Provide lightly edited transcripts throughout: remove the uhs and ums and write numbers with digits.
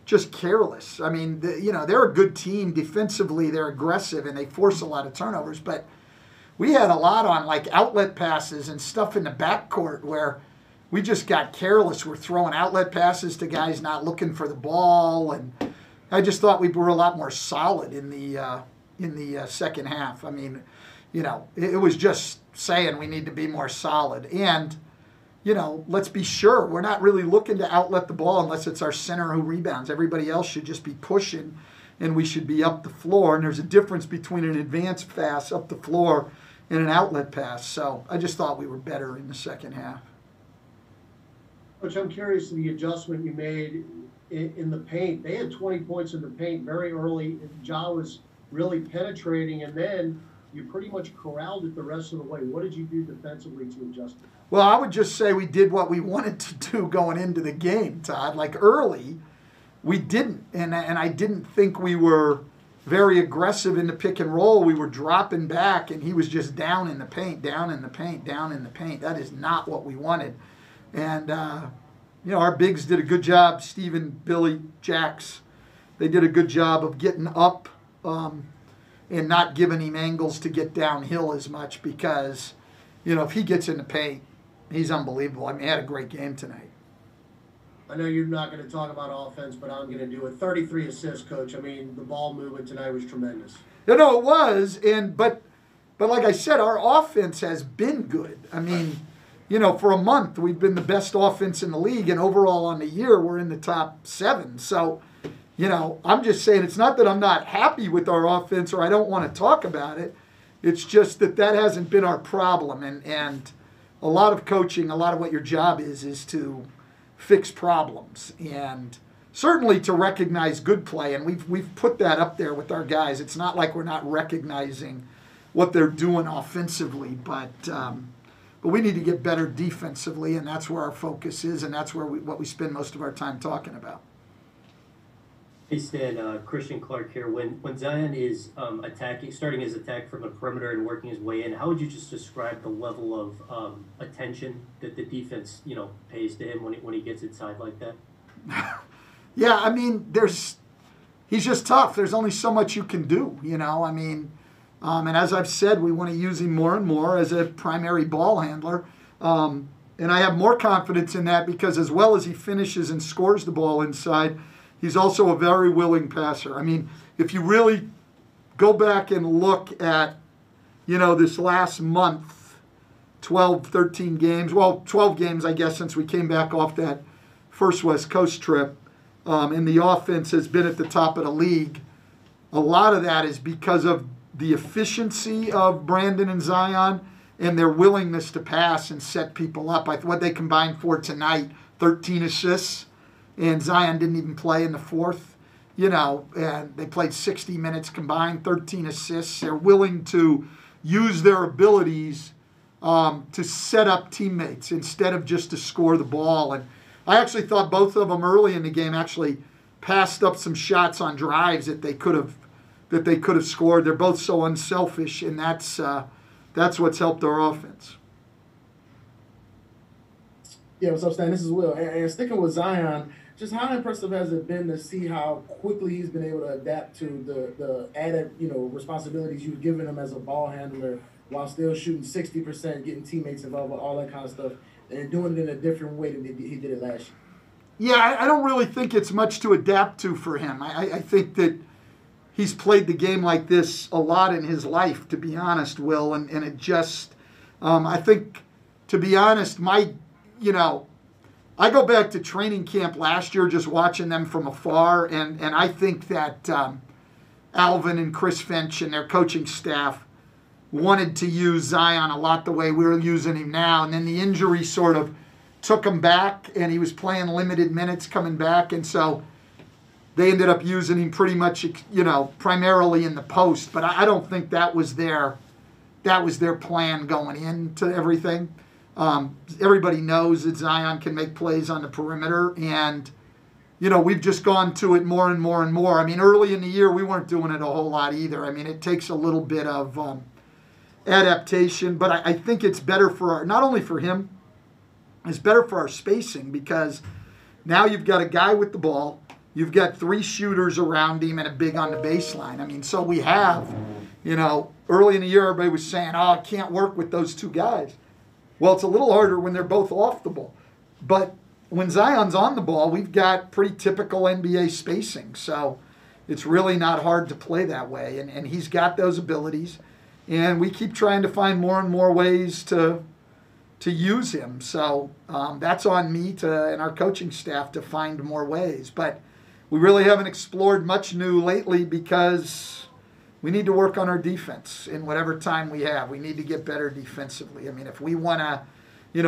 just careless. I mean, they're a good team defensively. They're aggressive and they force a lot of turnovers. But we had a lot on like outlet passes and stuff in the backcourt where we just got careless. We're throwing outlet passes to guys not looking for the ball, and I just thought we were a lot more solid in the second half. I mean, it was just saying we need to be more solid. And, let's be sure, we're not really looking to outlet the ball unless it's our center who rebounds. Everybody else should just be pushing, and we should be up the floor. And there's a difference between an advanced pass up the floor and an outlet pass. So I just thought we were better in the second half. Coach, I'm curious to the adjustment you made in the paint. They had 20 points in the paint very early. Ja was really penetrating, and then you pretty much corralled it the rest of the way. What did you do defensively to adjust it? Well, I would just say we did what we wanted to do going into the game, Todd. Like early, we didn't. And I didn't think we were very aggressive in the pick and roll. We were dropping back, and he was just down in the paint, down in the paint, down in the paint. That is not what we wanted. And, our bigs did a good job. Steven, Billy, Jax, they did a good job of getting up and not giving him angles to get downhill as much because, if he gets in the paint, he's unbelievable. I mean, he had a great game tonight. I know you're not going to talk about offense, but I'm going to do it. 33 assists, Coach. I mean, the ball movement tonight was tremendous. It was. But like I said, our offense has been good. I mean, for a month, we've been the best offense in the league, and overall on the year, we're in the top 7. So, I'm just saying it's not that I'm not happy with our offense or I don't want to talk about it. It's just that hasn't been our problem. And a lot of coaching, a lot of what your job is to fix problems and certainly to recognize good play. And we've put that up there with our guys. It's not like we're not recognizing what they're doing offensively, but we need to get better defensively, and that's where our focus is, and that's where what we spend most of our time talking about. Hey Stan, Christian Clark here. When Zion is starting his attack from the perimeter and working his way in, how would you just describe the level of attention that the defense pays to him when he gets inside like that? Yeah, I mean, he's just tough. There's only so much you can do, I mean. And as I've said, we want to use him more and more as a primary ball handler. And I have more confidence in that because as well as he finishes and scores the ball inside, he's also a very willing passer. I mean, if you really go back and look at, this last month, 12, 13 games, 12 games, I guess, since we came back off that first West Coast trip, and the offense has been at the top of the league. A lot of that is because of the efficiency of Brandon and Zion and their willingness to pass and set people up. What they combined for tonight, 13 assists, and Zion didn't even play in the fourth, and they played 60 minutes combined, 13 assists. They're willing to use their abilities to set up teammates instead of just to score the ball. And I actually thought both of them early in the game actually passed up some shots on drives that they could have scored. They're both so unselfish, and that's what's helped our offense. Yeah, what's up, Stan? This is Will. And sticking with Zion, just how impressive has it been to see how quickly he's been able to adapt to the added, responsibilities you've given him as a ball handler while still shooting 60%, getting teammates involved with all that kind of stuff, and doing it in a different way than he did it last year? Yeah, I don't really think it's much to adapt to for him. I think that he's played the game like this a lot in his life, to be honest, Will, and it just, I think, to be honest, I go back to training camp last year just watching them from afar, and I think that Alvin and Chris Finch and their coaching staff wanted to use Zion a lot the way we're using him now, and then the injury sort of took him back, and he was playing limited minutes coming back, and so they ended up using him pretty much, primarily in the post. But I don't think that was their plan going into everything. Everybody knows that Zion can make plays on the perimeter, and we've just gone to it more and more and more. I mean, early in the year we weren't doing it a whole lot either. I mean, it takes a little bit of adaptation, but I think it's better for not only for him, it's better for our spacing because now you've got a guy with the ball You've got 3 shooters around him and a big on the baseline. I mean, so we have, early in the year, everybody was saying, I can't work with those 2 guys. Well, it's a little harder when they're both off the ball. But when Zion's on the ball, we've got pretty typical NBA spacing. So it's really not hard to play that way. And he's got those abilities. And we keep trying to find more and more ways to use him. So that's on me and our coaching staff to find more ways. But we really haven't explored much new lately because we need to work on our defense in whatever time we have. We need to get better defensively. I mean, if we want to,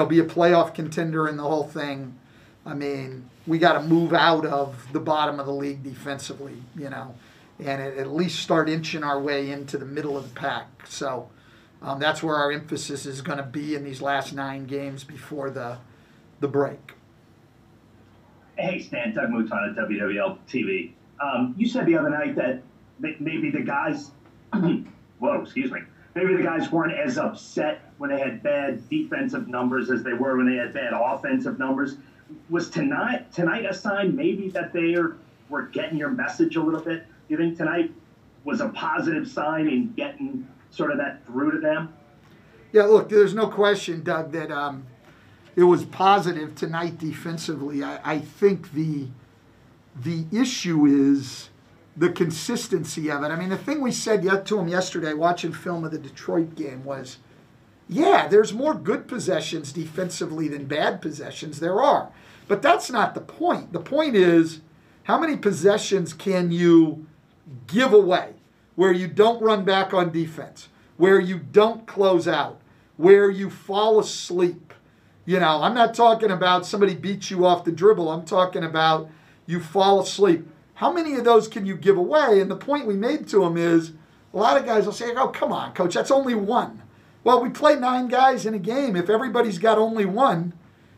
be a playoff contender in the whole thing, I mean, we got to move out of the bottom of the league defensively, and at least start inching our way into the middle of the pack. So that's where our emphasis is going to be in these last 9 games before the break. Hey, Stan, Doug Mouton at WWL TV. You said the other night that maybe the guys, maybe the guys weren't as upset when they had bad defensive numbers as they were when they had bad offensive numbers. Was tonight a sign maybe that were getting your message a little bit? Do you think tonight was a positive sign in getting sort of that through to them? Yeah, look, there's no question, Doug, that it was positive tonight defensively. I think the issue is the consistency of it. I mean, the thing we said to him yesterday, watching film of the Detroit game, was, yeah, there's more good possessions defensively than bad possessions. There are. But that's not the point. The point is, how many possessions can you give away where you don't run back on defense, where you don't close out, where you fall asleep? I'm not talking about somebody beats you off the dribble. I'm talking about you fall asleep. How many of those can you give away? And the point we made to him is, a lot of guys will say, oh, come on, coach, that's only 1. Well, we play 9 guys in a game. If everybody's got only 1,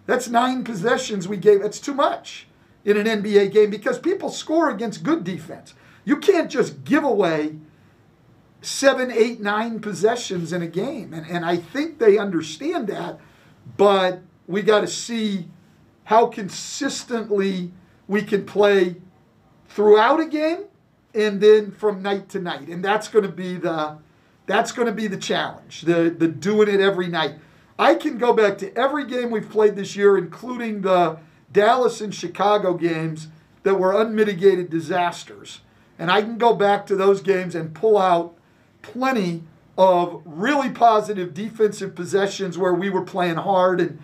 that's 9 possessions we gave. That's too much in an NBA game because people score against good defense. You can't just give away 7, 8, 9 possessions in a game. And I think they understand that, but we got to see how consistently we can play throughout a game and then from night to night. And that's going to be the challenge, the doing it every night. I can go back to every game we've played this year, including the Dallas and Chicago games that were unmitigated disasters. And I can go back to those games and pull out plenty of really positive defensive possessions where we were playing hard and,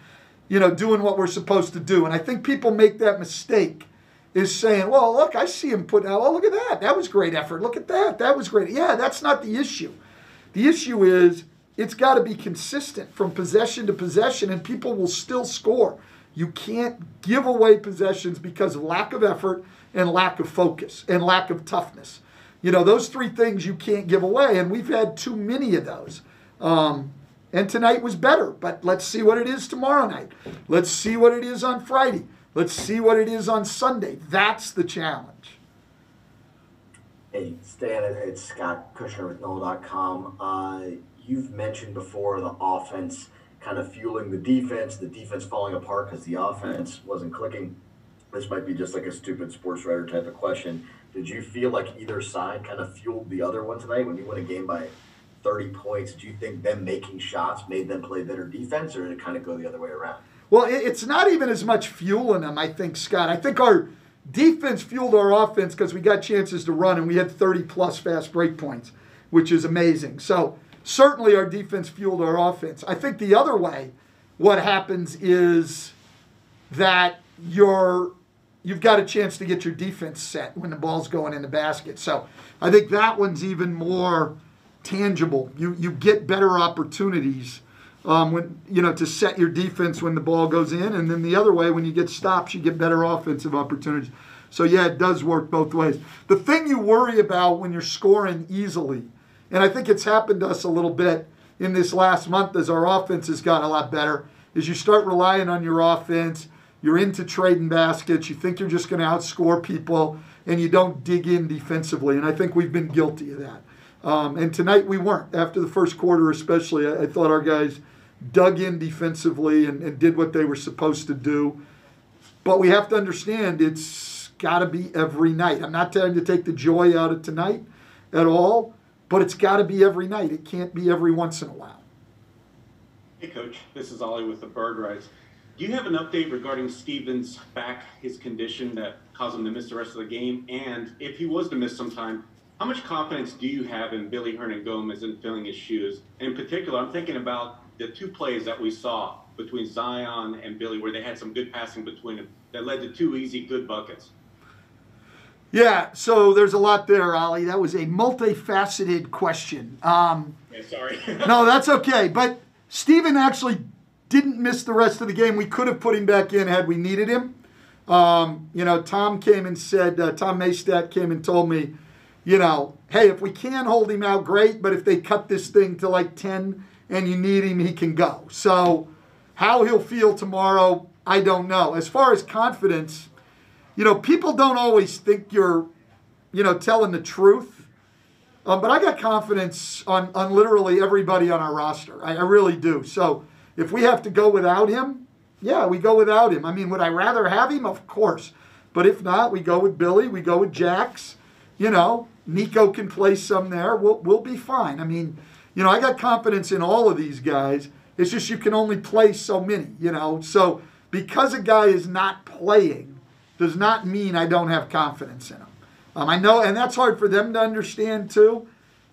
doing what we're supposed to do. And I think people make that mistake, is saying, well, look, I see him put out, oh, look at that. That was great effort. Look at that. That was great. Yeah, that's not the issue. The issue is it's got to be consistent from possession to possession, and people will still score. You can't give away possessions because of lack of effort and lack of focus and lack of toughness. Those 3 things you can't give away, and we've had too many of those. And tonight was better, but let's see what it is tomorrow night. Let's see what it is on Friday. Let's see what it is on Sunday. That's the challenge. Hey, Stan, it's Scott Kushner with NOLA.com. You've mentioned before the offense kind of fueling the defense falling apart because the offense wasn't clicking. This might be just like a stupid sports writer type of question. Did you feel like either side kind of fueled the other one tonight? When you win a game by 30 points, do you think them making shots made them play better defense, or did it kind of go the other way around? Well, it's not even as much fueling them, I think, Scott. I think our defense fueled our offense because we got chances to run, and we had 30-plus fast break points, which is amazing. So certainly our defense fueled our offense. I think the other way, what happens is that you've got a chance to get your defense set when the ball's going in the basket. So I think that one's even more tangible. You get better opportunities when to set your defense when the ball goes in, and then the other way, when you get stops, you get better offensive opportunities. So yeah, it does work both ways. The thing you worry about when you're scoring easily, and I think it's happened to us a little bit in this last month as our offense has gotten a lot better, is you start relying on your offense. You're into trading baskets. You think you're just going to outscore people, and you don't dig in defensively. And I think we've been guilty of that. And tonight we weren't. After the first quarter especially, I thought our guys dug in defensively and did what they were supposed to do. But we have to understand it's got to be every night. I'm not telling you to take the joy out of tonight at all, but it's got to be every night. It can't be every once in a while. Hey, Coach. This is Ollie with the Bird Rights. Do you have an update regarding Stevens' back, his condition that caused him to miss the rest of the game? And if he was to miss some time, how much confidence do you have in Billy Hernangomez in filling his shoes? In particular, I'm thinking about the two plays that we saw between Zion and Billy where they had some good passing between them that led to two easy, good buckets. Yeah, so there's a lot there, Ollie. That was a multifaceted question. Yeah, sorry. No, that's okay. But Steven actually didn't miss the rest of the game. We could have put him back in had we needed him. Tom came and said, Tom Maystat came and told me, hey, if we can hold him out, great. But if they cut this thing to like 10 and you need him, he can go. So how he'll feel tomorrow, I don't know. As far as confidence, people don't always think you're, telling the truth. But I got confidence on literally everybody on our roster. I really do. So if we have to go without him, yeah, we go without him. I mean, would I rather have him? Of course. But if not, we go with Billy. We go with Jax. Nico can play some there. We'll be fine. I mean, I got confidence in all of these guys. It's just you can only play so many, So because a guy is not playing does not mean I don't have confidence in him. I know, and that's hard for them to understand too,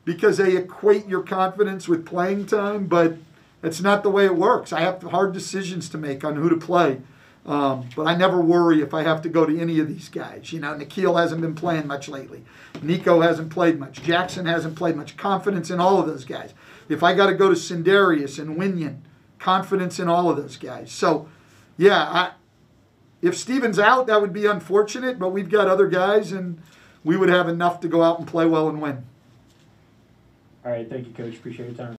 because they equate your confidence with playing time, but it's not the way it works. I have hard decisions to make on who to play. But I never worry if I have to go to any of these guys. Nikhil hasn't been playing much lately. Nico hasn't played much. Jackson hasn't played much. Confidence in all of those guys. If I got to go to Sindarius and Winyan, confidence in all of those guys. So, yeah, if Steven's out, that would be unfortunate, but we've got other guys, and we would have enough to go out and play well and win. All right, thank you, Coach. Appreciate your time.